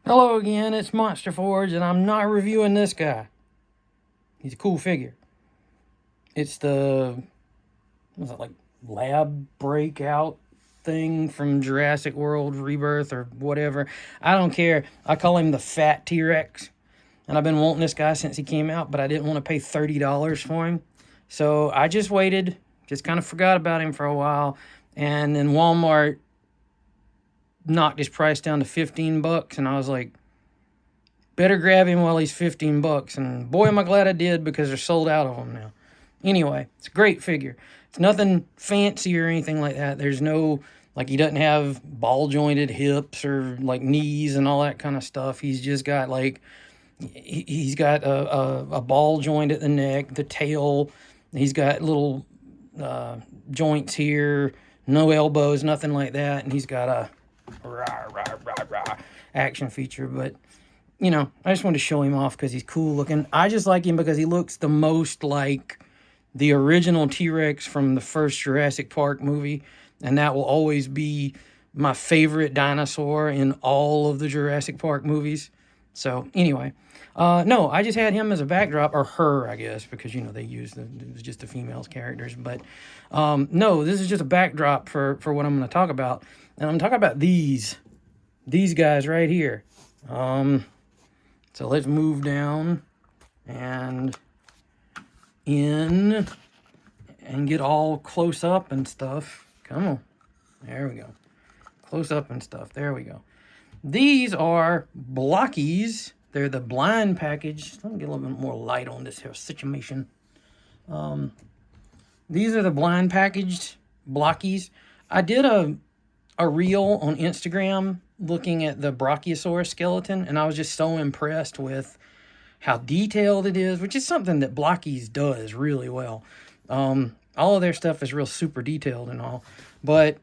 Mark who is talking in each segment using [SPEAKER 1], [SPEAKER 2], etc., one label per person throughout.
[SPEAKER 1] Hello again, it's Monster Forge, and I'm not reviewing this guy. He's a cool figure. It's the, what's it, like, lab breakout thing from Jurassic World Rebirth or whatever. I don't care. I call him the Fat T-Rex. And I've been wanting this guy since he came out, but I didn't want to pay $30 for him. So I just waited, just kind of forgot about him for a while. And then Walmart knocked his price down to 15 bucks, and I was like, better grab him while he's 15 bucks. And boy, am I glad I did, because they're sold out of them now. Anyway, it's a great figure. It's nothing fancy or anything like that. There's no, like, he doesn't have ball jointed hips or like knees and all that kind of stuff. He's just got like, he's got a ball joint at the neck, the tail. He's got little joints here, no elbows, nothing like that. And he's got a rah, rah, rah, rah action feature. But, you know, I just wanted to show him off because he's cool looking. I just like him because he looks the most like the original T-Rex from the first Jurassic Park movie. And that will always be my favorite dinosaur in all of the Jurassic Park movies. So, anyway. No, I just had him as a backdrop, or her, I guess, because, you know, they use it was just the females characters. But, no, this is just a backdrop for what I'm going to talk about. And I'm talking about these guys right here. So let's move down and in and get all close up and stuff. Come on. There we go. Close up and stuff. There we go. These are BLOKEES. They're the blind package. Let me get a little bit more light on this here situation. These are the blind packaged BLOKEES. I did a reel on Instagram looking at the Brachiosaurus skeleton, and I was just so impressed with how detailed it is, which is something that BLOKEES does really well. All of their stuff is real super detailed and all, but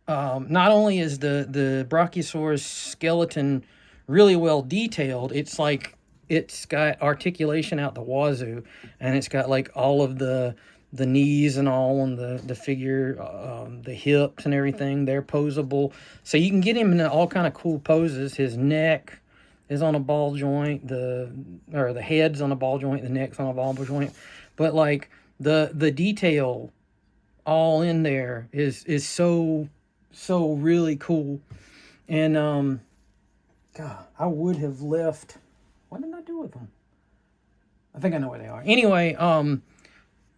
[SPEAKER 1] not only is the Brachiosaurus skeleton really well detailed, it's like it's got articulation out the wazoo, and it's got like all of the knees and all, and the figure, the hips and everything, they're posable. So you can get him in all kind of cool poses. His neck is on a ball joint, the head's on a ball joint, the neck's on a ball joint. But like the detail all in there is so really cool. And God, I would have left. What did I do with them? I think I know where they are. Anyway,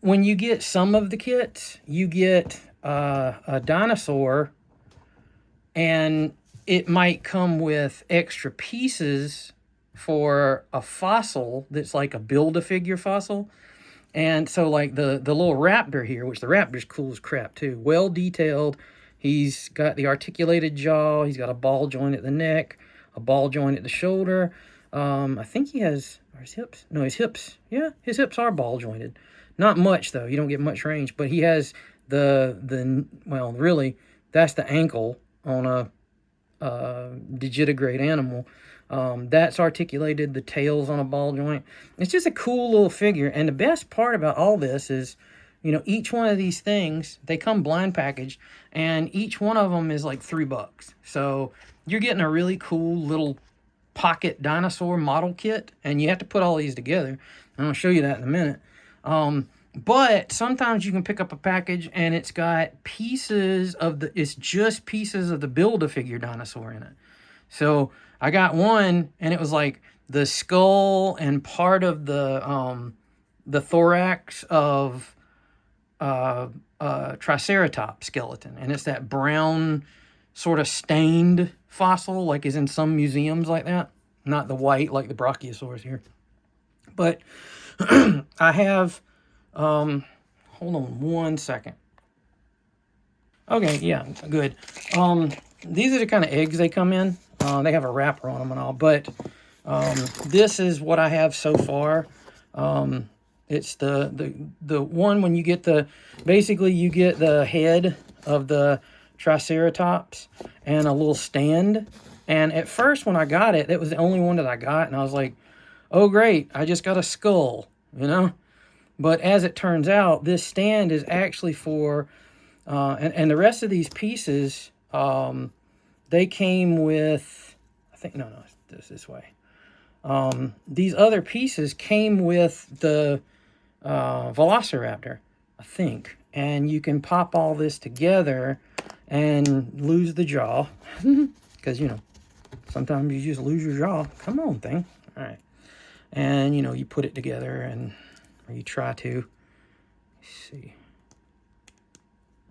[SPEAKER 1] when you get some of the kits, you get a dinosaur, and it might come with extra pieces for a fossil that's like a Build-A-Figure fossil. And so like the little raptor here, which the raptor's cool as crap too, well detailed. He's got the articulated jaw. He's got a ball joint at the neck, a ball joint at the shoulder. I think he has, or his hips? No, his hips. Yeah, his hips are ball jointed. Not much though. You don't get much range, but he has well, really, that's the ankle on a digitigrade animal. That's articulated. The tail's on a ball joint. It's just a cool little figure. And the best part about all this is, you know, each one of these things, they come blind packaged, and each one of them is like $3. So you're getting a really cool little pocket dinosaur model kit, and you have to put all these together. I'm going to show you that in a minute. But sometimes you can pick up a package and it's got pieces of it's just pieces of the Build-A-Figure dinosaur in it. So I got one, and it was like the skull and part of the thorax of Triceratops skeleton. And it's that brown sort of stained fossil, like is in some museums like that. Not the white like the Brachiosaurus here. But I have, hold on one second. Okay, yeah, good. These are the kind of eggs they come in. They have a wrapper on them and all, but this is what I have so far. It's the one when you get basically you get the head of the Triceratops and a little stand. And at first when I got it, that was the only one that I got, and I was like, oh great, I just got a skull, you know? But as it turns out, this stand is actually for, and the rest of these pieces, they came with, I think, no, it's this way. These other pieces came with the Velociraptor, I think. And you can pop all this together and lose the jaw. Because, you know, sometimes you just lose your jaw. Come on, thing. All right. And, you know, you put it together and, or you try to. Let's see.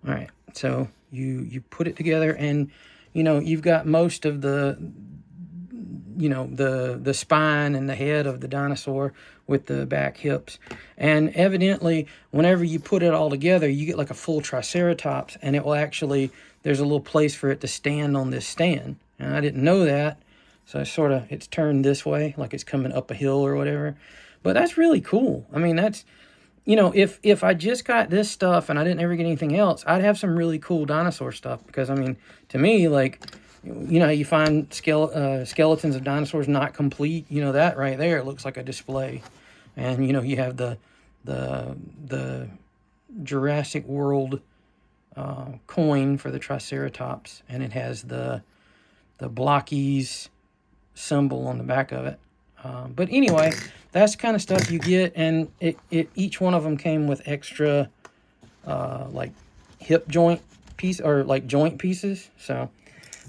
[SPEAKER 1] All right. So you put it together and, you know, you've got most of the, you know, the spine and the head of the dinosaur with the back hips. And evidently, whenever you put it all together, you get like a full Triceratops, and it will actually, there's a little place for it to stand on this stand. And I didn't know that. So it's turned this way, like it's coming up a hill or whatever. But that's really cool. I mean, that's, you know, if I just got this stuff and I didn't ever get anything else, I'd have some really cool dinosaur stuff. Because, I mean, to me, like, you know, you find skeletons of dinosaurs not complete. You know, that right there looks like a display. And, you know, you have the Jurassic World coin for the Triceratops. And it has the BLOKEES symbol on the back of it. But anyway, that's the kind of stuff you get. And each one of them came with extra, like, hip joint piece or, like, joint pieces. So...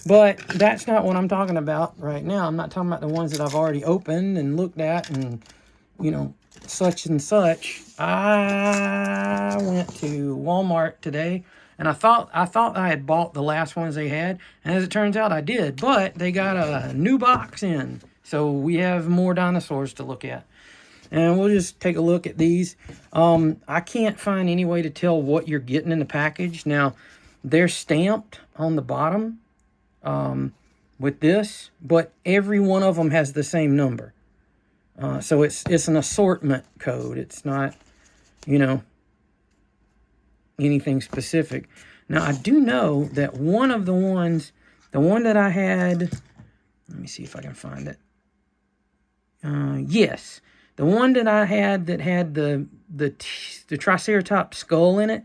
[SPEAKER 1] But that's not what I'm talking about right now. I'm not talking about the ones that I've already opened and looked at and, you know, such and such. I went to Walmart today, and I thought I had bought the last ones they had, and as it turns out, I did. But they got a new box in, so we have more dinosaurs to look at. And we'll just take a look at these. I can't find any way to tell what you're getting in the package. Now, they're stamped on the bottom. With this, but every one of them has the same number. So it's an assortment code. It's not, you know, anything specific. Now, I do know that one of the ones, the one that I had, let me see if I can find it. Yes, the one that I had that had the Triceratops skull in it,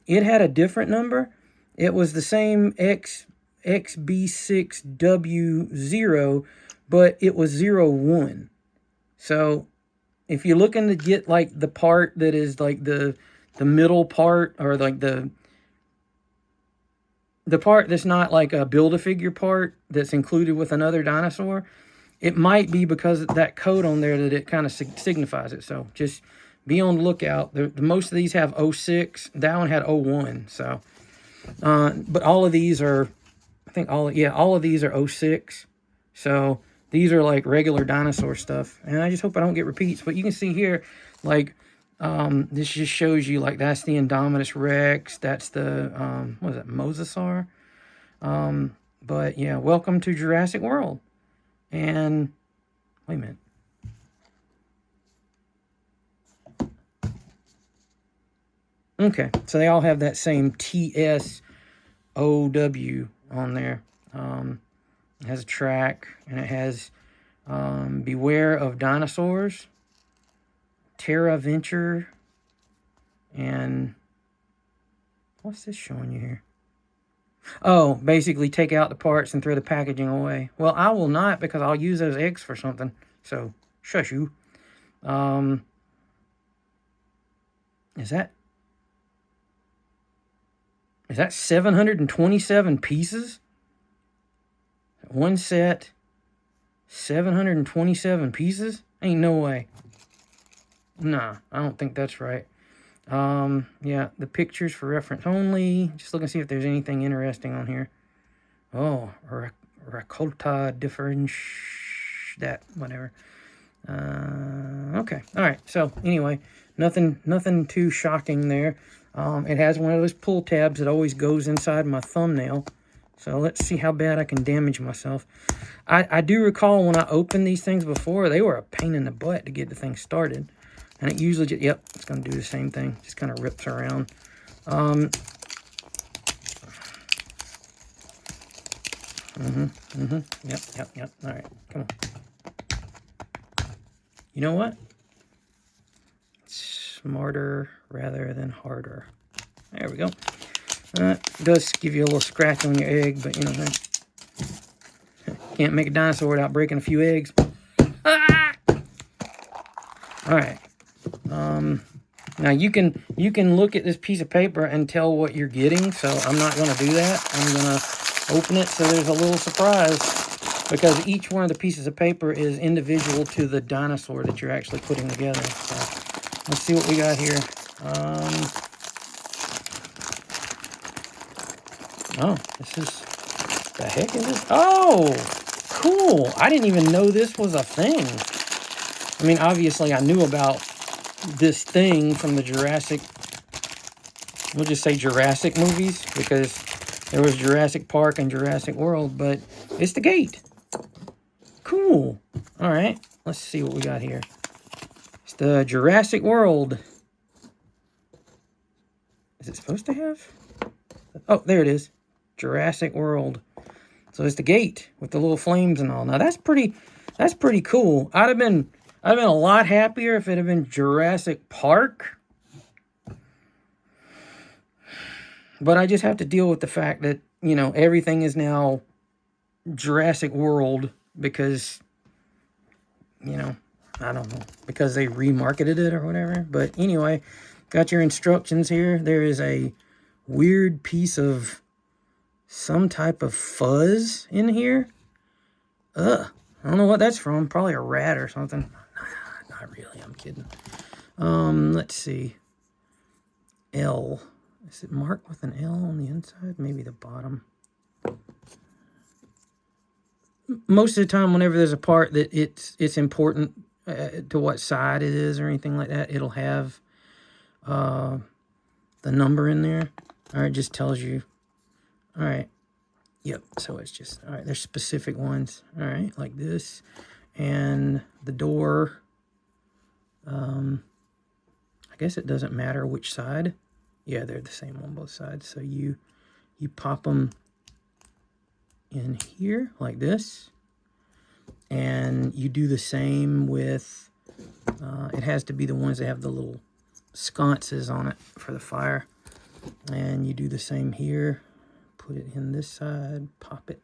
[SPEAKER 1] it had a different number. It was the same XB6W0, but it was 01. So if you're looking to get like the part that is like the middle part, or like the part that's not like a Build-A-Figure part that's included with another dinosaur, it might be because of that code on there that it kind of signifies it. So just be on the lookout. The most of these have 06. That one had 01. So, but all of these are, I think all of these are 06. So these are like regular dinosaur stuff. And I just hope I don't get repeats. But you can see here, like, this just shows you, like, that's the Indominus Rex. That's the, what is that, Mosasaur? But yeah, welcome to Jurassic World. And, wait a minute. Okay, so they all have that same TSOW on there. It has a track, and it has Beware of Dinosaurs, Terra Venture, and what's this showing you here? Oh, basically take out the parts and throw the packaging away. Well, I will not, because I'll use those eggs for something. So, shush you. Is that 727 pieces? One set, 727 pieces? Ain't no way. Nah, I don't think that's right. Yeah, the pictures for reference only. Just look and see if there's anything interesting on here. Oh, Raccolta difference, that, whatever. Okay, all right. So anyway, nothing too shocking there. It has one of those pull tabs that always goes inside my thumbnail. So let's see how bad I can damage myself. I do recall when I opened these things before, they were a pain in the butt to get the thing started. And it usually just, yep, it's going to do the same thing. Just kind of rips around. Yep, all right, come on. You know what? Smarter rather than harder. There we go. It does give you a little scratch on your egg, but you know, Can't make a dinosaur without breaking a few eggs. Ah! All right. Now you can look at this piece of paper and tell what you're getting. So I'm not going to do that. I'm going to open it so there's a little surprise, because each one of the pieces of paper is individual to the dinosaur that you're actually putting together. So let's see what we got here. Oh, this is, the heck is this? Oh, cool. I didn't even know this was a thing. I mean, obviously I knew about this thing from the Jurassic, we'll just say Jurassic movies, because there was Jurassic Park and Jurassic World, but it's the gate. Cool. All right, let's see what we got here. It's the Jurassic World. Is it supposed to have? Oh, there it is. Jurassic World. So it's the gate with the little flames and all. Now that's pretty cool. I'd have been a lot happier if it had been Jurassic Park. But I just have to deal with the fact that, you know, everything is now Jurassic World because, you know, I don't know, because they remarketed it or whatever. But anyway, got your instructions here. There is a weird piece of some type of fuzz in here. I don't know what that's from. Probably a rat or something. Not really, I'm kidding. Let's see. L. Is it marked with an L on the inside? Maybe the bottom. Most of the time, whenever there's a part that it's important to what side it is or anything like that, it'll have the number in there. All right, it just tells you. All right. Yep. So it's just, all right, there's specific ones. All right, like this. And the door, I guess it doesn't matter which side. Yeah, they're the same on both sides. So you pop them in here like this. And you do the same with, it has to be the ones that have the little sconces on it for the fire. And you do the same here. Put it in this side, pop it.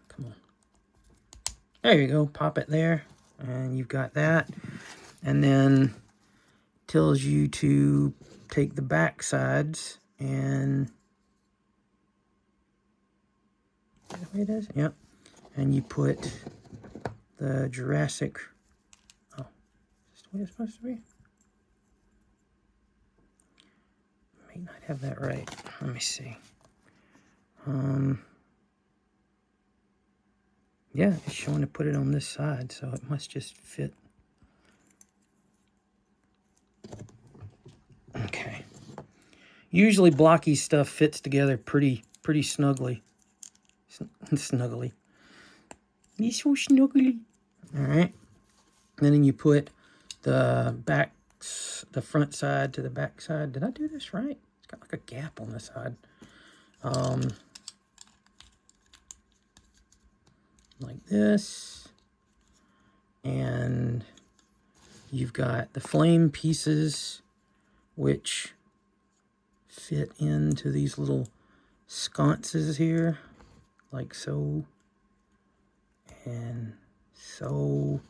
[SPEAKER 1] Come on. There you go, pop it there. And you've got that. And then tells you to take the back sides and, is that the way it is? Yep. And you put the Jurassic, oh, is this the way it's supposed to be? May not have that right. Let me see. Yeah, it's showing to put it on this side, so it must just fit. Okay. Usually blocky stuff fits together pretty snugly. Snuggly. He's so snuggly. All right. And then you put the front side to the back side. Did I do this right? It's got like a gap on the side. Like this. And you've got the flame pieces, which fit into these little sconces here, like so, and so,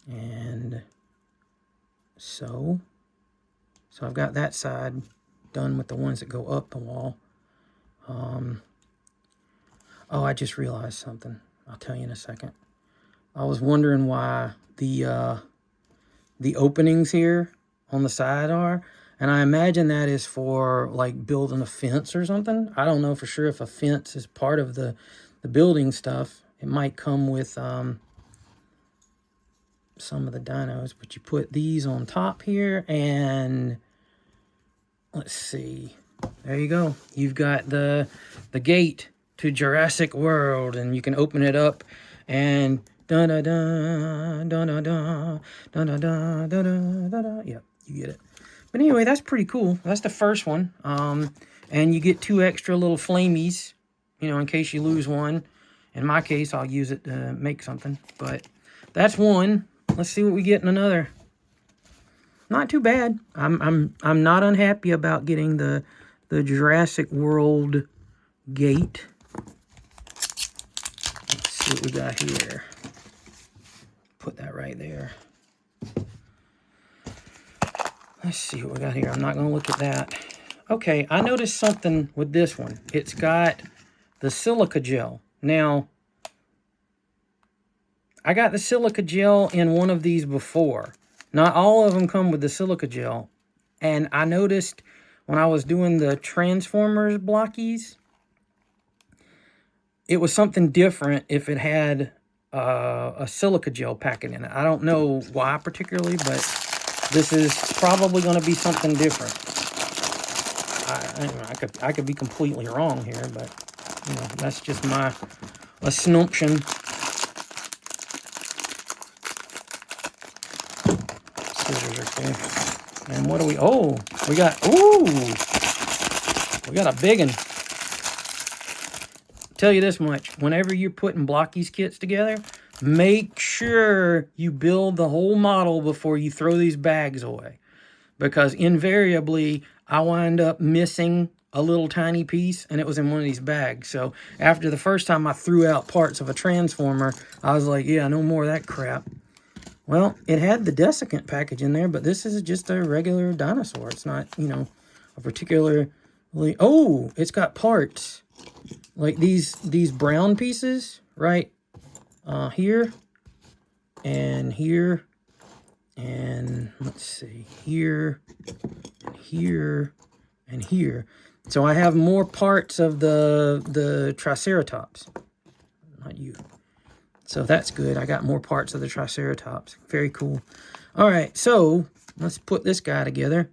[SPEAKER 1] and so. So I've got that side done with the ones that go up the wall. Oh, I just realized something. I'll tell you in a second. I was wondering why the openings here on the side are, and I imagine that is for like building a fence or something. I don't know for sure if a fence is part of the building stuff. It might come with some of the dinos, but you put these on top here, and let's see. There you go. You've got the gate to Jurassic World, and you can open it up and da da da da da da da da da da da da. Yep, you get it. But anyway, that's pretty cool. That's the first one. And you get 2 extra little flamies, you know, in case you lose one. In my case, I'll use it to make something. But that's one. Let's see what we get in another. Not too bad. I'm not unhappy about getting the Jurassic World gate. see what we got here. Put that right there. Let's see what we got here. I'm not going to look at that. Okay, I noticed something with this one. It's got the silica gel. Now, I got the silica gel in one of these before. Not all of them come with the silica gel. And I noticed when I was doing the Transformers blockies, it was something different if it had a silica gel packet in it. I don't know why particularly, but this is probably going to be something different. I could be completely wrong here, but you know, that's just my assumption. Scissors are cool. And what do we? Oh, we got a big one. Tell you this much: whenever you're putting blockies kits together, make sure you build the whole model before you throw these bags away, because invariably I wind up missing a little tiny piece, and it was in one of these bags. So after the first time I threw out parts of a Transformer, I was like, yeah, no more of that crap. Well, it had the desiccant package in there, but this is just a regular dinosaur. It's not, you know, a particularly... Oh, it's got parts. Like these brown pieces, right? Here, and here, and let's see, here, and here, and here. So I have more parts of the Triceratops. Not you. So that's good. I got more parts of the Triceratops. Very cool. All right, so let's put this guy together.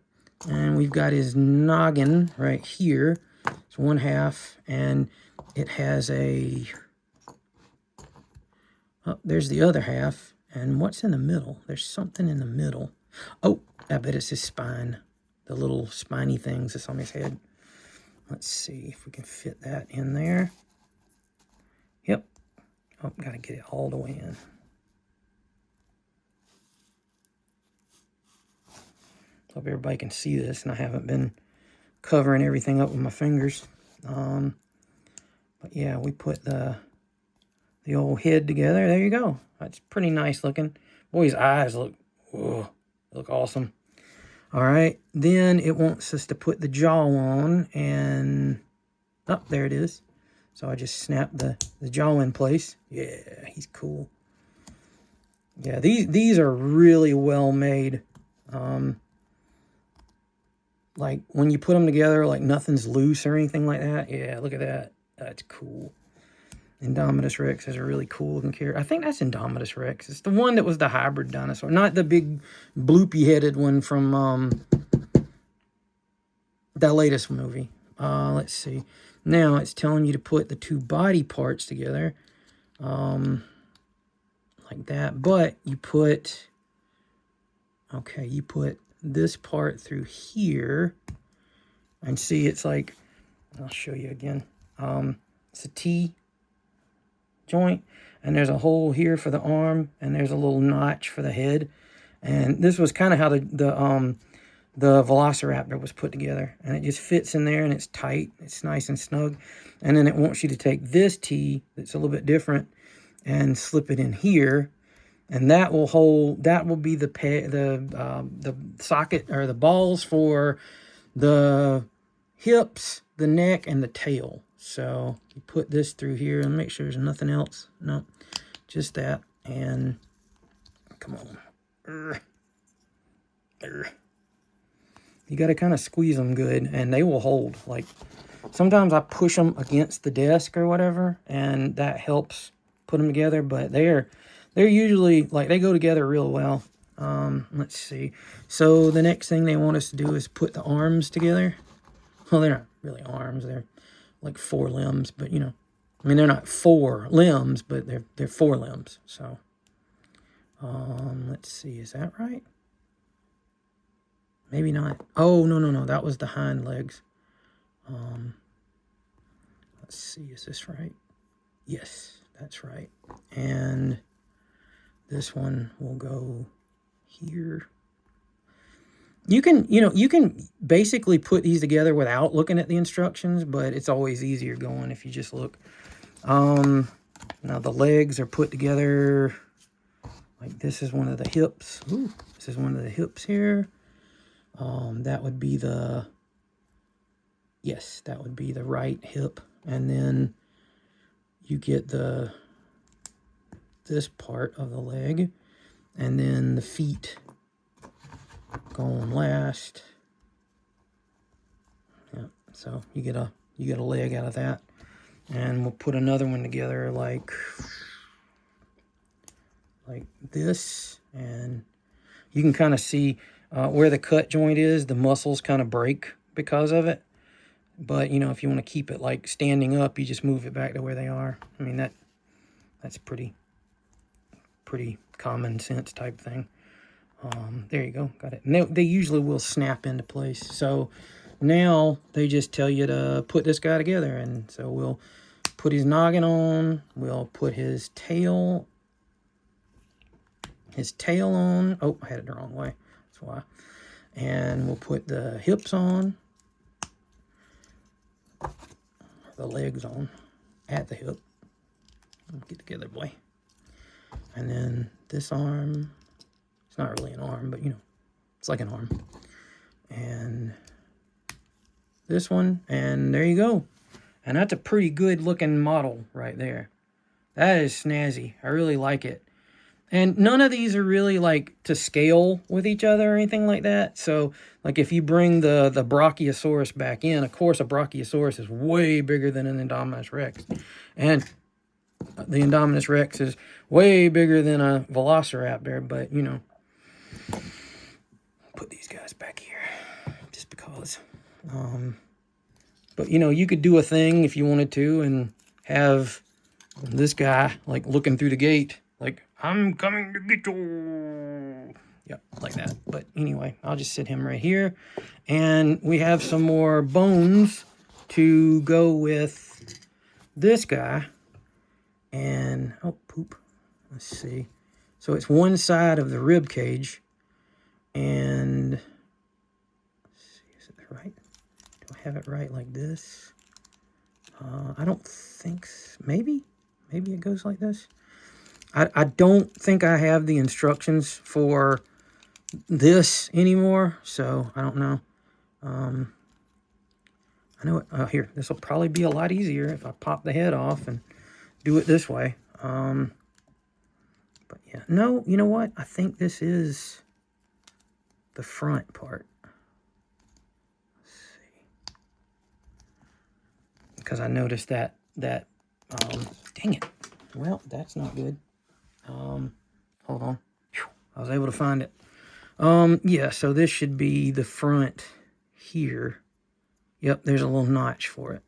[SPEAKER 1] And we've got his noggin right here. It's 1/2, and it has a... Oh, there's the other half. And what's in the middle? There's something in the middle. Oh, I bet it's his spine. The little spiny things that's on his head. Let's see if we can fit that in there. Yep. Oh, gotta get it all the way in. Hope everybody can see this, and I haven't been covering everything up with my fingers. But yeah, we put the old head together. There you go. That's pretty nice looking. Boy, his eyes look awesome. All right, then it wants us to put the jaw on, and oh, there it is. So I just snapped the jaw in place. Yeah, he's cool. Yeah, these are really well made. Like when you put them together, like nothing's loose or anything like that. Yeah, look at that. That's cool. Indominus Rex is a really cool looking character. I think that's Indominus Rex. It's the one that was the hybrid dinosaur, not the big bloopy-headed one from that latest movie. Let's see. Now it's telling you to put the two body parts together, like that. But you put, okay, you put this part through here, and see, it's like, I'll show you again. It's a T joint, and there's a hole here for the arm, and there's a little notch for the head. And this was kind of how the Velociraptor was put together, and it just fits in there, and it's tight, it's nice and snug. And then it wants you to take this T that's a little bit different and slip it in here, and that will hold, that will be the socket or the balls for the hips, the neck, and the tail. So you put this through here and make sure there's nothing else. No, just that. And come on. You got to kind of squeeze them good, and they will hold. Like sometimes I push them against the desk or whatever, and that helps put them together. But they're usually, like, they go together real well. Let's see. So the next thing they want us to do is put the arms together. Well, they're not really arms. They're like 4 limbs, but you know, I mean, they're not 4 limbs, but they're 4 limbs. So, let's see. Is that right? Maybe not. Oh, no. That was the hind legs. Let's see. Is this right? Yes, that's right. And this one will go here. You can basically put these together without looking at the instructions, but it's always easier going if you just look. Now the legs are put together like this is one of the hips. Ooh, this is one of the hips here. That would be the, yes, that would be the right hip. And then you get this part of the leg, and then the feet go on last. Yeah, so you get a leg out of that. And we'll put another one together like this, and you can kind of see where the cut joint is. The muscles kind of break because of it. But, you know, if you want to keep it like standing up, you just move it back to where they are. I mean, that's pretty common sense type thing. There you go, got it. And they usually will snap into place. So now they just tell you to put this guy together. And so we'll put his noggin on. We'll put his tail on. Oh, I had it the wrong way. That's why. And we'll put the hips on. The legs on at the hip. Get together, boy. And then this arm. It's not really an arm, but you know, it's like an arm. And this one, and there you go. And that's a pretty good looking model right there. That is snazzy. I really like it. And none of these are really like to scale with each other or anything like that. So like if you bring the Brachiosaurus back in, of course a Brachiosaurus is way bigger than an Indominus Rex. And the Indominus Rex is way bigger than a Velociraptor, but you know, put these guys back here just because. But you know, you could do a thing if you wanted to and have this guy like looking through the gate like, I'm coming to get you. Yep, like that. But anyway, I'll just sit him right here. And we have some more bones to go with this guy. And, oh, poop. Let's see. So it's one side of the rib cage. And, let's see, is it right? Do I have it right like this? I don't think, maybe it goes like this. I don't think I have the instructions for this anymore, so I don't know. I know it, here, this will probably be a lot easier if I pop the head off and do it this way. But yeah, no, you know what? I think this is the front part. Let's see. Because I noticed that, dang it. Well, that's not good. Hold on. Whew, I was able to find it. Yeah, so this should be the front here. Yep, there's a little notch for it.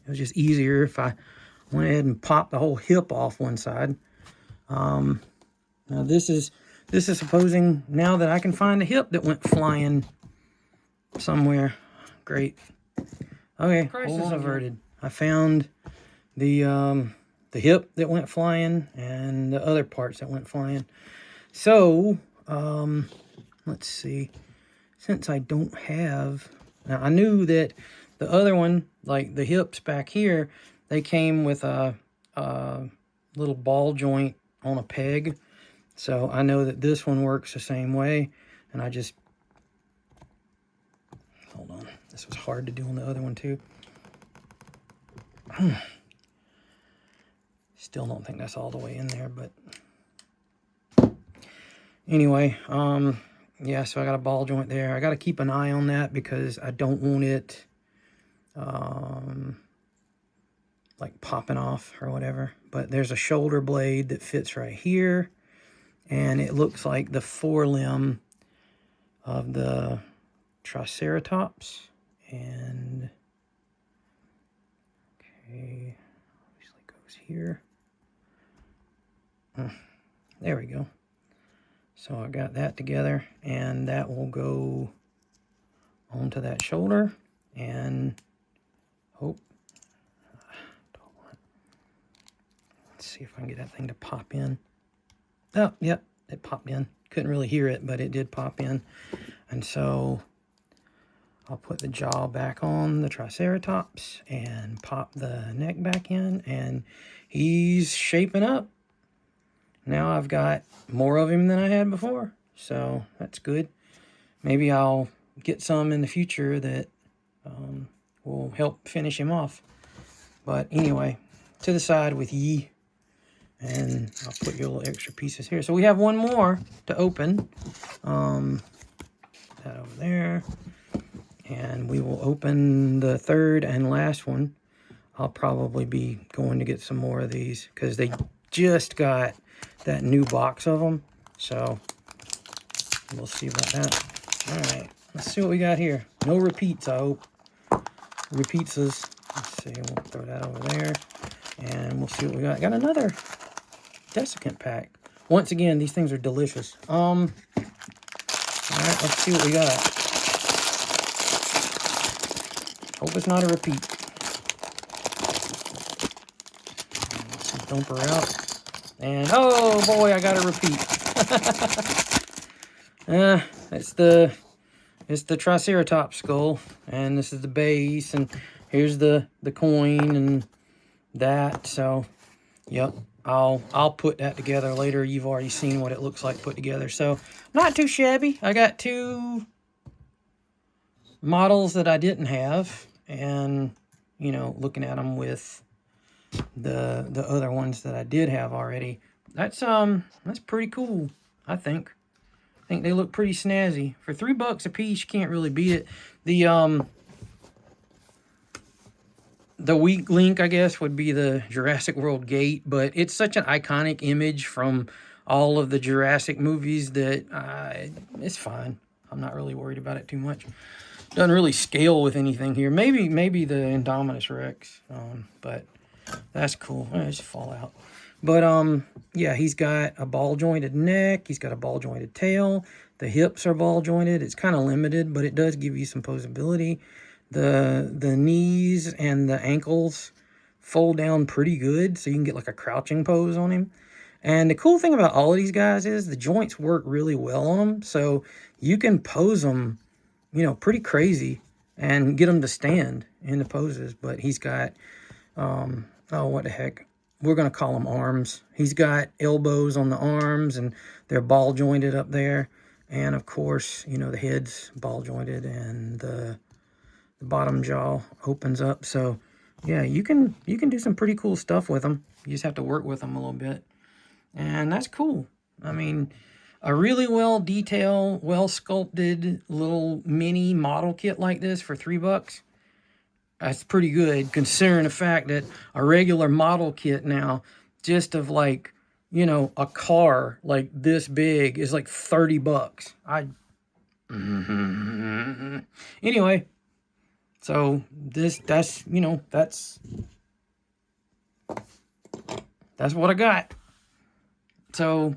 [SPEAKER 1] It was just easier if I went ahead and popped the whole hip off one side. Now this is supposing now that I can find a hip that went flying somewhere. Great. Okay, crisis averted. I found the hip that went flying and the other parts that went flying. So, let's see. Since I don't have... Now, I knew that the other one, like the hips back here, they came with a little ball joint on a peg. So, I know that this one works the same way. And I just... Hold on. This was hard to do on the other one, too. Still don't think that's all the way in there, but anyway, yeah, so I got a ball joint there. I got to keep an eye on that because I don't want it like popping off or whatever. But there's a shoulder blade that fits right here, and it looks like the forelimb of the Triceratops. And okay, obviously goes here. There we go. So I got that together, and that will go onto that shoulder, and hope. Let's see if I can get that thing to pop in. Oh, yep, it popped in. Couldn't really hear it, but it did pop in. And so I'll put the jaw back on the Triceratops and pop the neck back in, and he's shaping up. Now I've got more of him than I had before, so that's good. Maybe I'll get some in the future that will help finish him off. But anyway, to the side with ye. And I'll put your little extra pieces here. So we have one more to open. That over there. And we will open the third and last one. I'll probably be going to get some more of these because they just got that new box of them. So we'll see about that. All right, let's see what we got here. No repeats, I hope. Repeatses. Let's see, we'll throw that over there. And we'll see what we got. Got another desiccant pack. Once again, these things are delicious. All right, let's see what we got. Hope it's not a repeat. Let's dump her out. And oh boy, I got a repeat. It's the Triceratops skull, and this is the base, and here's the coin and that. So, yep. I'll put that together later. You've already seen what it looks like put together. So, not too shabby. I got two models that I didn't have. And, you know, looking at them with the other ones that I did have already. That's pretty cool, I think. I think they look pretty snazzy. For $3 a piece, you can't really beat it. The weak link, I guess, would be the Jurassic World gate, but it's such an iconic image from all of the Jurassic movies that it's fine. I'm not really worried about it too much. Doesn't really scale with anything here. Maybe the Indominus Rex, but that's cool. It just fall out. But yeah, he's got a ball jointed neck. He's got a ball jointed tail. The hips are ball jointed. It's kind of limited, but it does give you some posability. The knees and the ankles fold down pretty good, so you can get like a crouching pose on him. And the cool thing about all of these guys is the joints work really well on them, so you can pose them, you know, pretty crazy and get them to stand in the poses. But he's got, oh, what the heck? We're going to call them arms. He's got elbows on the arms, and they're ball jointed up there. And of course, you know, the head's ball jointed, and the bottom jaw opens up. So yeah, you can do some pretty cool stuff with them. You just have to work with them a little bit, and that's cool. I mean, a really well detailed, well sculpted little mini model kit like this for $3, that's pretty good, considering the fact that a regular model kit now, just of like, you know, a car like this big is like $30. Anyway, so that's what I got. So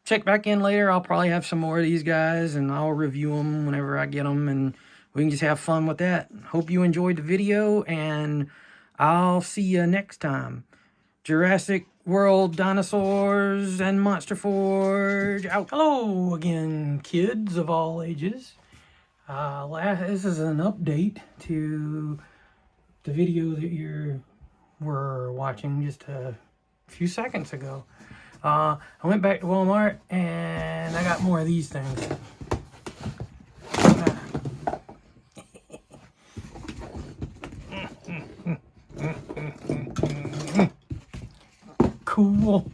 [SPEAKER 1] check back in later. I'll probably have some more of these guys, and I'll review them whenever I get them, and we can just have fun with that. Hope you enjoyed the video, and I'll see you next time. Jurassic World Dinosaurs and Monster Forge out. Hello again, kids of all ages. This is an update to the video that you were watching just a few seconds ago. I went back to Walmart and I got more of these things. Cool.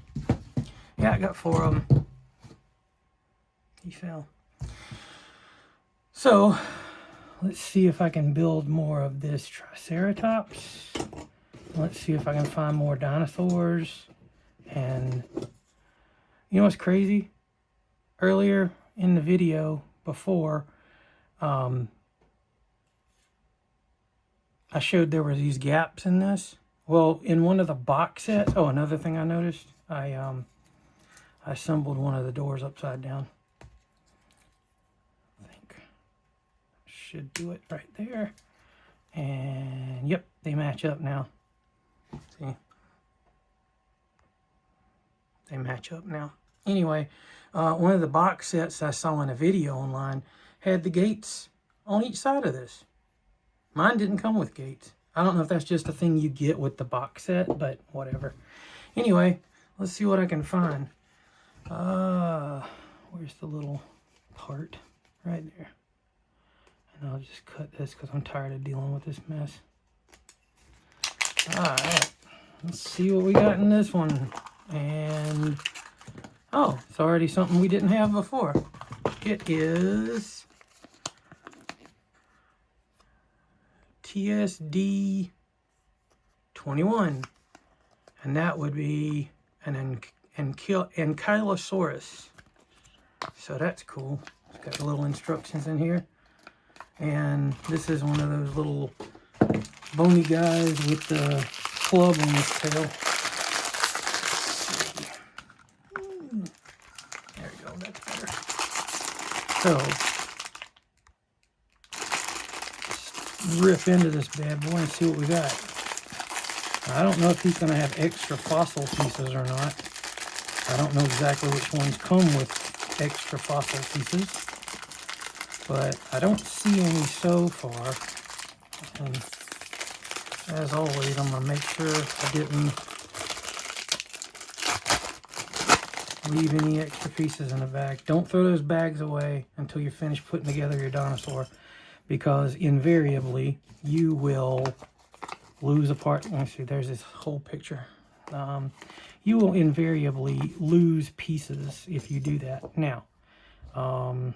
[SPEAKER 1] Yeah, I got 4 of them. He fell. So, let's see if I can build more of this Triceratops. Let's see if I can find more dinosaurs. And you know what's crazy? Earlier in the video, before, I showed there were these gaps in this. Well, in one of the box sets, oh, another thing I noticed, I assembled one of the doors upside down. I think should do it right there. And yep, they match up now. See? They match up now. Anyway, one of the box sets I saw in a video online had the gates on each side of this. Mine didn't come with gates. I don't know if that's just a thing you get with the box set, but whatever. Anyway, let's see what I can find. Where's the little part? Right there. And I'll just cut this because I'm tired of dealing with this mess. Alright, let's see what we got in this one. And, oh, it's already something we didn't have before. It is TSD 21, and that would be an Ankylosaurus. So that's cool. It's got the little instructions in here. And this is one of those little bony guys with the club on his tail. There we go, that's better. So, let's rip into this bad boy and see what we got. I don't know if he's going to have extra fossil pieces or not. I don't know exactly which ones come with extra fossil pieces, but I don't see any so far. And as always, I'm going to make sure I didn't leave any extra pieces in the bag. Don't throw those bags away until you're finished putting together your dinosaur, because invariably you will lose a part. Let me see, there's this whole picture. You will invariably lose pieces if you do that. Now, oh,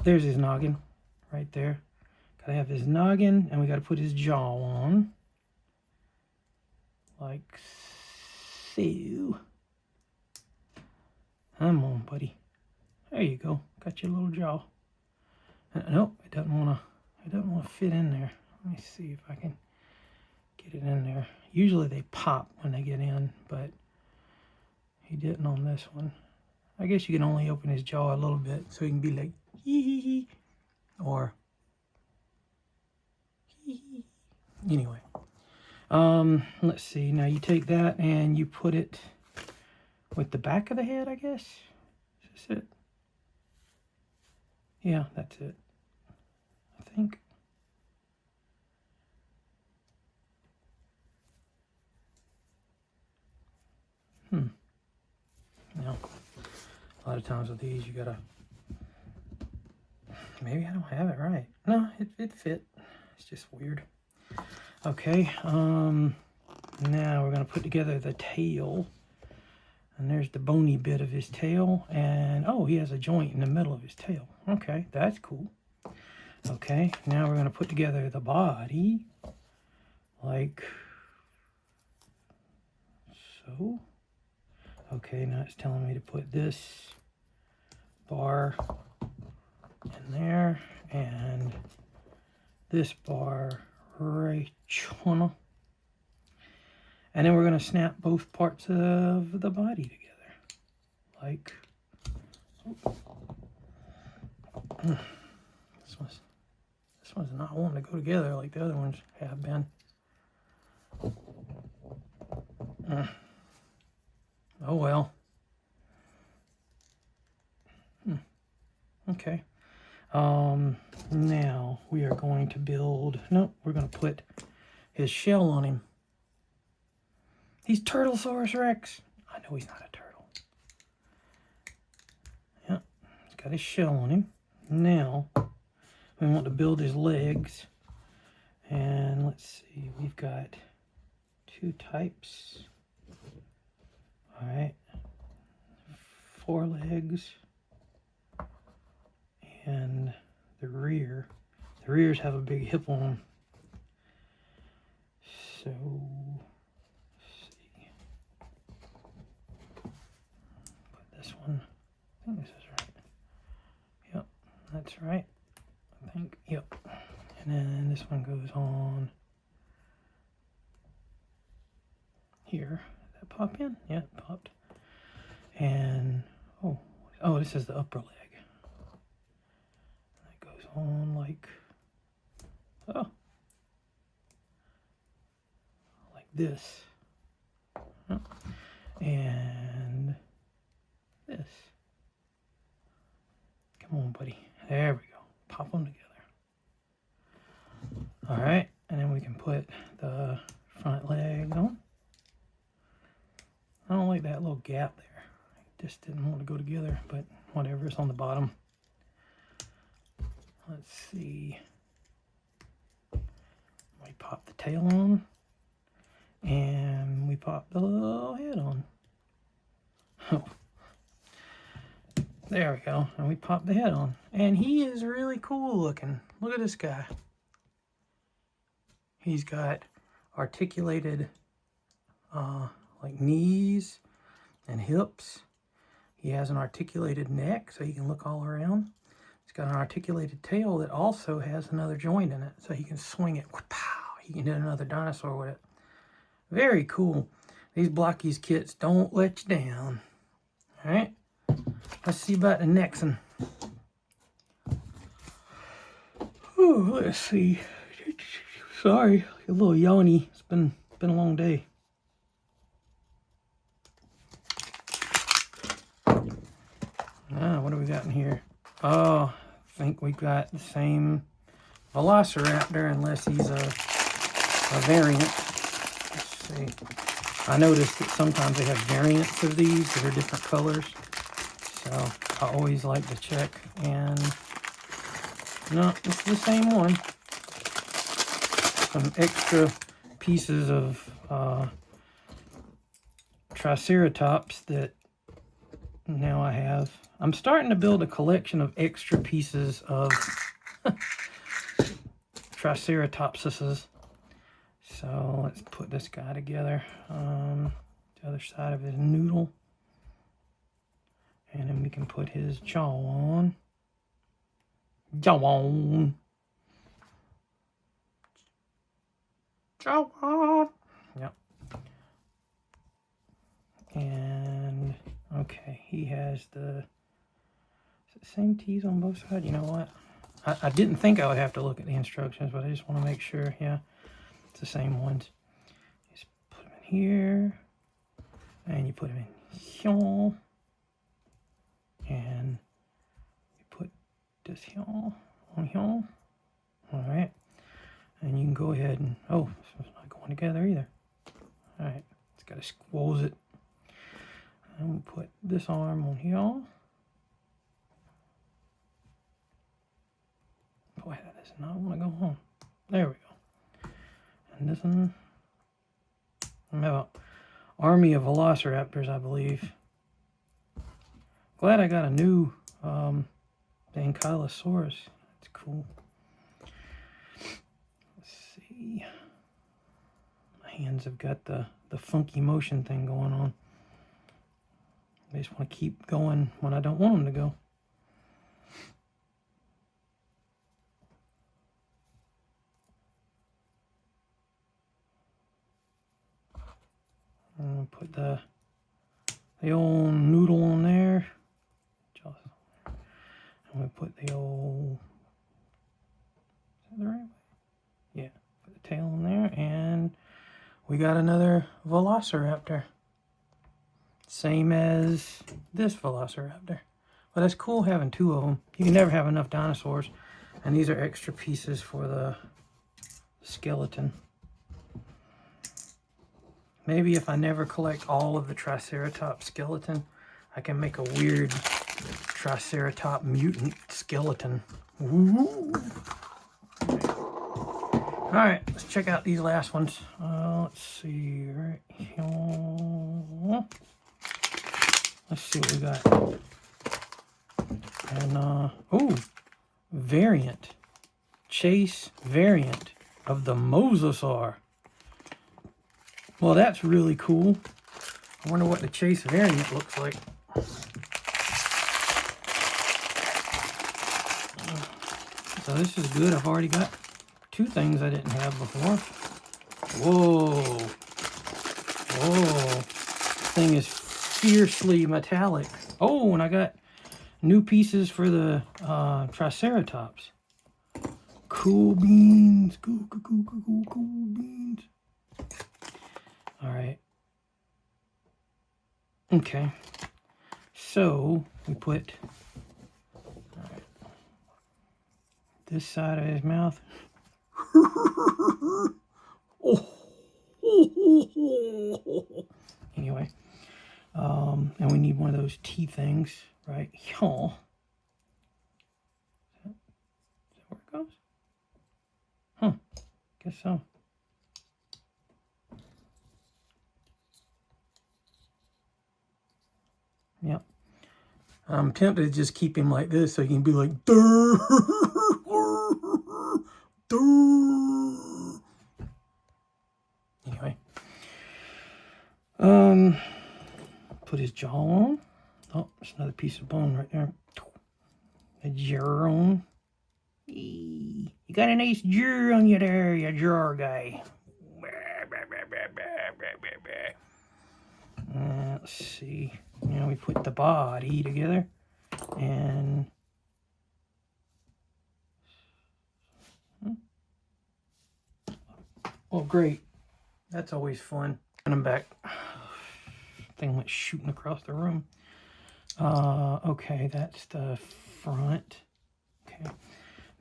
[SPEAKER 1] there's his noggin right there. Gotta have his noggin, and we gotta put his jaw on. Like so. Come on, buddy. There you go. Got your little jaw. Nope, it doesn't wanna fit in there. Let me see if I can get it in there. Usually they pop when they get in, but he didn't on this one. I guess you can only open his jaw a little bit so he can be like, hee hee hee, or hee hee. Anyway, let's see. Now you take that and you put it with the back of the head, I guess. Is this it? Yeah, that's it, I think. Now, a lot of times with these, you gotta, maybe I don't have it right. No, it fit. It's just weird. Okay, now we're gonna put together the tail. And there's the bony bit of his tail. And, oh, he has a joint in the middle of his tail. Okay, that's cool. Okay, now we're gonna put together the body. Like so. Okay, now it's telling me to put this bar in there and this bar right on. And then we're going to snap both parts of the body together. Like, this one's not wanting to go together like the other ones have been. Oh well. Okay. Now we are going to build, no, we're going to put his shell on him. He's Turtlesaurus Rex. I know he's not a turtle. Yeah, he's got his shell on him. Now we want to build his legs. And let's see, we've got two types. All right, 4 legs, and the rears have a big hip on them. So, let's see, put this one, I think this is right. Yep, that's right, I think, yep. And then this one goes on here. Pop in? Yeah, it popped. And oh, this is the upper leg. That goes on like, oh, like this. Oh. And this. Come on, buddy. There we pop them together. All right, and then we can put the front leg on. I don't like that little gap there. It just didn't want to go together, but whatever, it's on the bottom. Let's see. We pop the tail on, and we pop the little head on. Oh. There we go, and we pop the head on. And he is really cool looking. Look at this guy. He's got articulated like knees and hips. He has an articulated neck, so he can look all around. He's got an articulated tail that also has another joint in it, so he can swing it. He can hit another dinosaur with it. Very cool. These BLOKEES kits don't let you down. All right, let's see about the next one. Oh, let's see. Sorry, a little yawny. It's been a long day. What do we got in here? Oh, I think we got the same Velociraptor, unless he's a variant. Let's see. I noticed that sometimes they have variants of these that are different colors. So I always like to check. And no, it's the same one. Some extra pieces of Triceratops that now I have. I'm starting to build a collection of extra pieces of Triceratopses. So let's put this guy together. The other side of his noodle. And then we can put his jaw on. Jaw on. Jaw on. Yep. And okay, he has the same teeth on both sides. You know what? I didn't think I would have to look at the instructions, but I just want to make sure. Yeah, it's the same ones. Just put them in here, and you put them in here, and you put this here on here. All right, and you can go ahead and it's not going together either. All right, it's got to squoze it. And we'll put this arm on here. Boy, that does not want to go home. There we go. And this one, I have an army of Velociraptors, I believe. Glad I got a new Ankylosaurus. That's cool. Let's see. My hands have got the funky motion thing going on. I just want to keep going when I don't want them to go. I'm going to put the old noodle on there. I'm going to put the old... Is that the right way? Yeah. Put the tail on there, and we got another Velociraptor. Same as this Velociraptor. But it's cool having two of them. You can never have enough dinosaurs. And these are extra pieces for the skeleton. Maybe if I never collect all of the Triceratops skeleton, I can make a weird Triceratops mutant skeleton. Ooh. Alright, let's check out these last ones. Let's see, right here. Let's see what we got. And, variant. Chase variant of the Mosasaur. Well, that's really cool. I wonder what the Chase variant looks like. So this is good. I've already got two things I didn't have before. Whoa. Whoa. This thing is fiercely metallic. Oh, and I got new pieces for the Triceratops. Cool beans. Cool beans. All right. Okay. So we put. All right. this side of his mouth. Anyway, and we need one of those tea things right here. Is that where it goes? Huh, guess so. Yep. I'm tempted to just keep him like this so he can be like, durr, durr. Anyway. Put his jaw on. Oh, there's another piece of bone right there. A jaw on. You got a nice jaw on you there, you jaw guy. Let's see. Now we put the body together. And oh, great. That's always fun. And I'm back. Thing went shooting across the room. Okay, that's the front. Okay.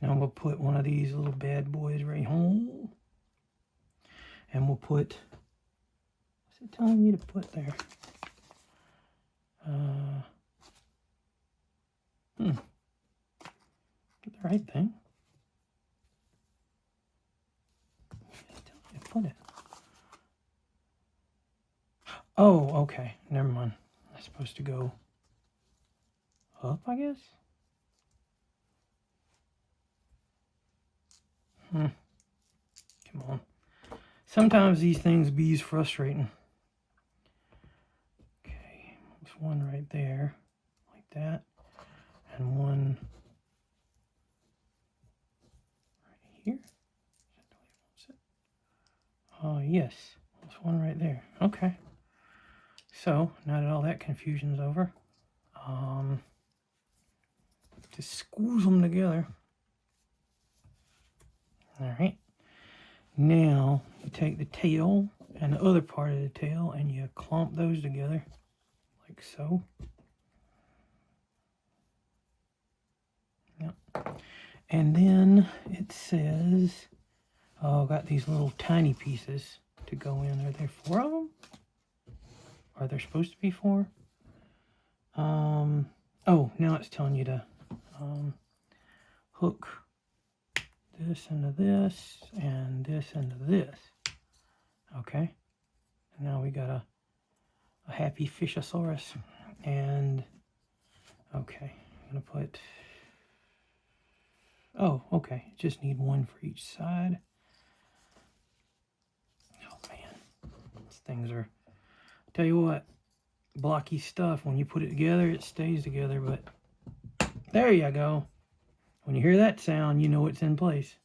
[SPEAKER 1] Now we'll put one of these little bad boys right home. And we'll put, what's it telling you to put there? Get the right thing. It's telling you to put it. Oh, okay. Never mind. That's supposed to go up, I guess? Come on. Sometimes these things be frustrating. Okay, there's one right there, like that, and one right here. Is that the way it wants it? Oh, yes, there's one right there. Okay. So now that all that confusion's over, just squeeze them together. All right. Now you take the tail and the other part of the tail and you clump those together like so. Yep. And then it says, oh, got these little tiny pieces to go in. Are there 4 of them? Are there supposed to be 4? Oh, now it's telling you to hook this into this and this into this. Okay. And now we got a happy fishosaurus. And okay, I'm gonna put, oh, okay, just need one for each side. Oh man, these things are, tell you what, blocky stuff. When you put it together, it stays together, but there you go. When you hear that sound, you know it's in place.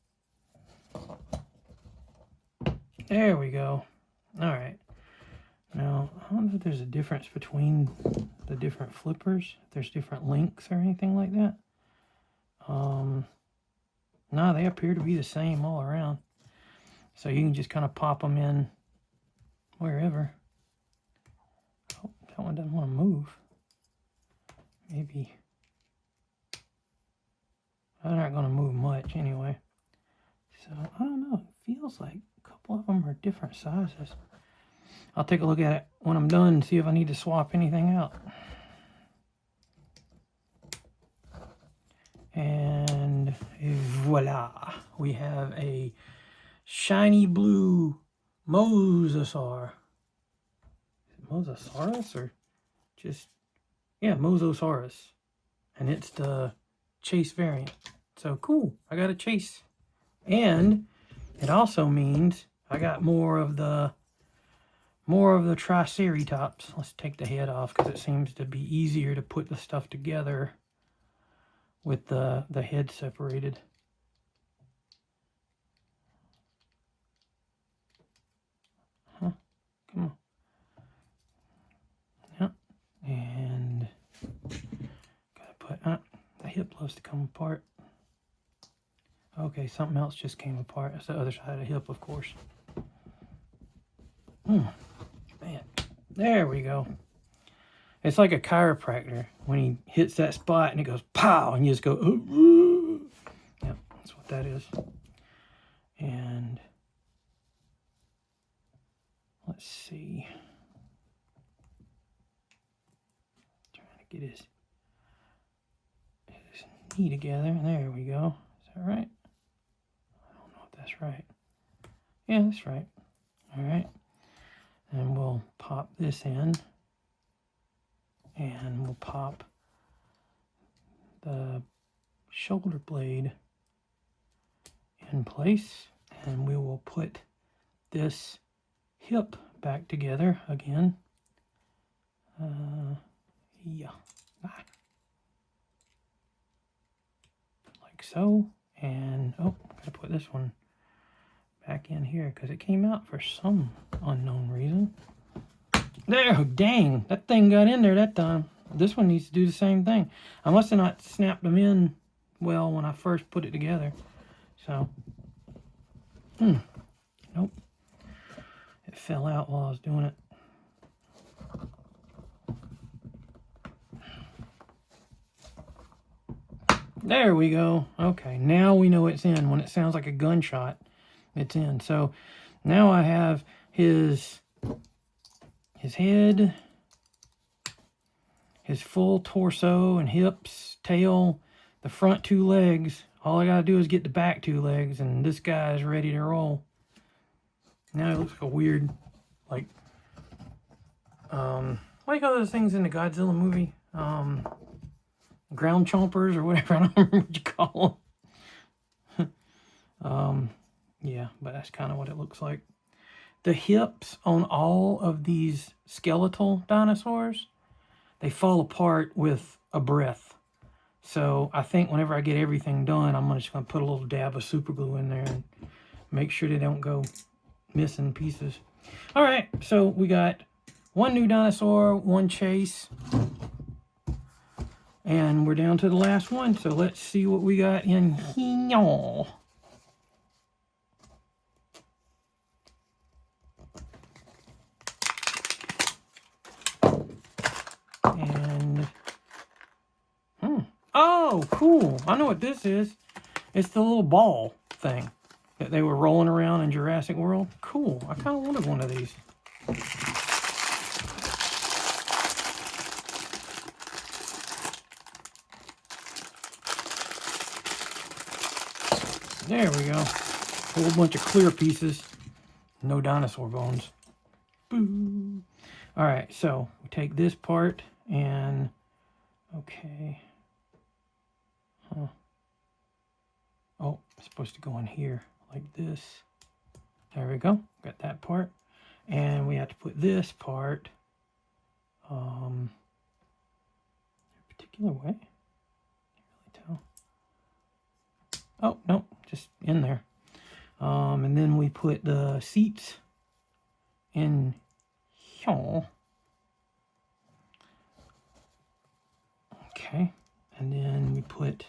[SPEAKER 1] There we go. All right. Now, I don't know if there's a difference between the different flippers, if there's different links or anything like that. No, they appear to be the same all around. So you can just kind of pop them in wherever. Oh, that one doesn't want to move. Maybe. They're not going to move much anyway. So, I don't know. It feels like a couple of them are different sizes. I'll take a look at it when I'm done and see if I need to swap anything out. And voila. We have a shiny blue mosasaur. Is it Mosasaurus or just, yeah, Mosasaurus. And it's the chase variant. So cool, I got a chase. And it also means I got more of the Triceratops. Let's take the head off because it seems to be easier to put the stuff together with the head separated. Huh, come on. Yep, and gotta put, the hip loves to come apart. Okay, something else just came apart. That's the other side of the hip, of course. Man, there we go. It's like a chiropractor when he hits that spot and it goes pow, and you just go, ooh. Yep. That's what that is. And let's see. Trying to get his knee together. There we go. Is that right? I don't know if that's right. Yeah, that's right. All right. And we'll pop this in. And we'll pop the shoulder blade in place. And we will put this hip back together again. Yeah. Like so. And, oh, gotta put this one back in here because it came out for some unknown reason. There, dang, that thing got in there that time. This one needs to do the same thing. I must have not snapped them in well when I first put it together. So, nope. It fell out while I was doing it. There we go. Okay, now we know it's in. When it sounds like a gunshot, it's in. So now I have his head, his full torso and hips, tail, the front 2 legs. All I gotta do is get the back 2 legs, and this guy is ready to roll. Now it looks like a weird, like, what do you call those things in the Godzilla movie? Ground chompers or whatever. I don't remember what you call them. Yeah, but that's kind of what it looks like. The hips on all of these skeletal dinosaurs, they fall apart with a breath. So I think whenever I get everything done, I'm just going to put a little dab of super glue in there and make sure they don't go missing pieces. All right, so we got 1 new dinosaur, 1 chase, and we're down to the last one. So let's see what we got in here. And, oh, cool. I know what this is. It's the little ball thing that they were rolling around in Jurassic World. Cool. I kind of wanted one of these. There we go. A whole bunch of clear pieces. No dinosaur bones. Boo. All right, so we take this part and, okay. Huh. Oh, it's supposed to go in here like this. There we go. Got that part. And we have to put this part a particular way. Can't really tell. Oh, no, just in there. And then we put the seats in here. Okay, and then we put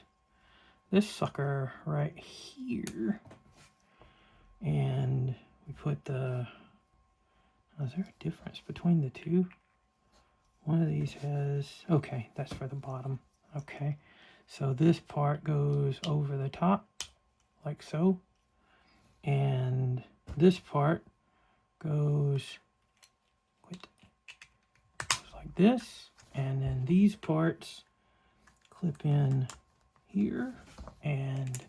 [SPEAKER 1] this sucker right here. And we put the, is there a difference between the two? One of these has, okay, that's for the bottom. Okay, so this part goes over the top, like so. And this part goes like this. And then these parts clip in here and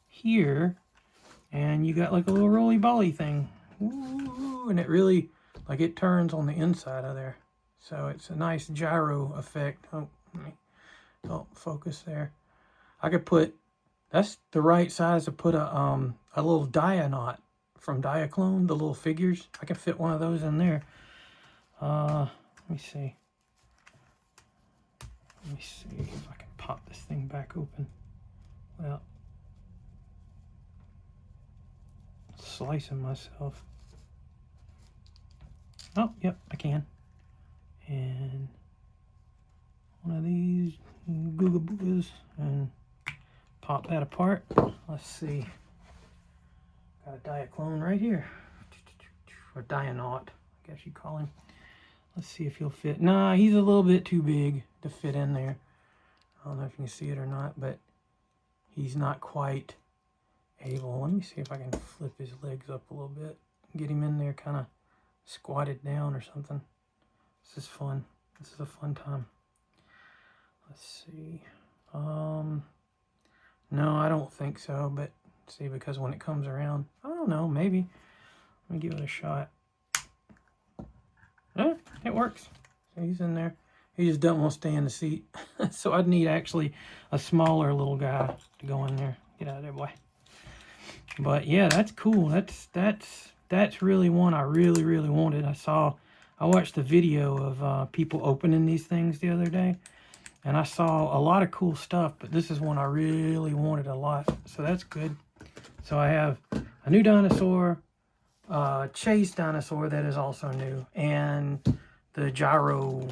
[SPEAKER 1] here. And you got like a little roly-poly thing. Ooh, and it really, like, it turns on the inside of there. So it's a nice gyro effect. Oh, let me, don't focus there. I could put, that's the right size to put a little Dionot from Diaclone, the little figures. I can fit one of those in there. Let me see. Let me see if I can pop this thing back open without slicing myself. Oh, yep, I can. And one of these Googa Boogas and pop that apart. Let's see. Got a Diaclone right here. Or Dionaut, I guess you call him. Let's see if he'll fit. Nah, he's a little bit too big to fit in there. I don't know if you can see it or not, but he's not quite able. Let me see if I can flip his legs up a little bit. Get him in there kind of squatted down or something. This is fun. This is a fun time. Let's see. No, I don't think so, but see, because when it comes around, I don't know, maybe. Let me give it a shot. It works. So he's in there. He just doesn't want to stay in the seat. So I'd need actually a smaller little guy to go in there. Get out of there, boy. But yeah, that's cool. That's really one I really wanted. I watched the video of people opening these things the other day, and I saw a lot of cool stuff, but this is one I really wanted a lot. So that's good. So I have a new dinosaur, Chase dinosaur that is also new, and the gyro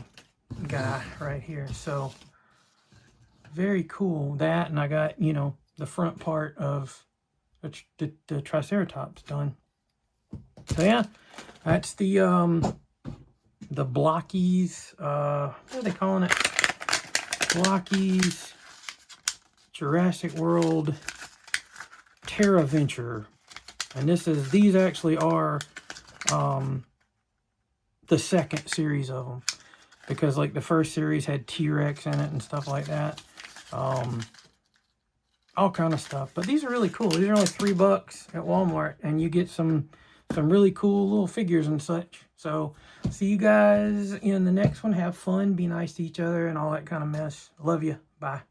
[SPEAKER 1] guy right here. So very cool. That, and I got, you know, the front part of the Triceratops done. So yeah, that's the BLOKEES, what are they calling it? BLOKEES Jurassic World Terraventure. And these actually are the second series of them, because like the first series had T-Rex in it and stuff like that. All kind of stuff. But these are really cool. These are only $3 at Walmart, and you get some really cool little figures and such. So see you guys in the next one. Have fun, be nice to each other, and all that kind of mess. Love you. Bye.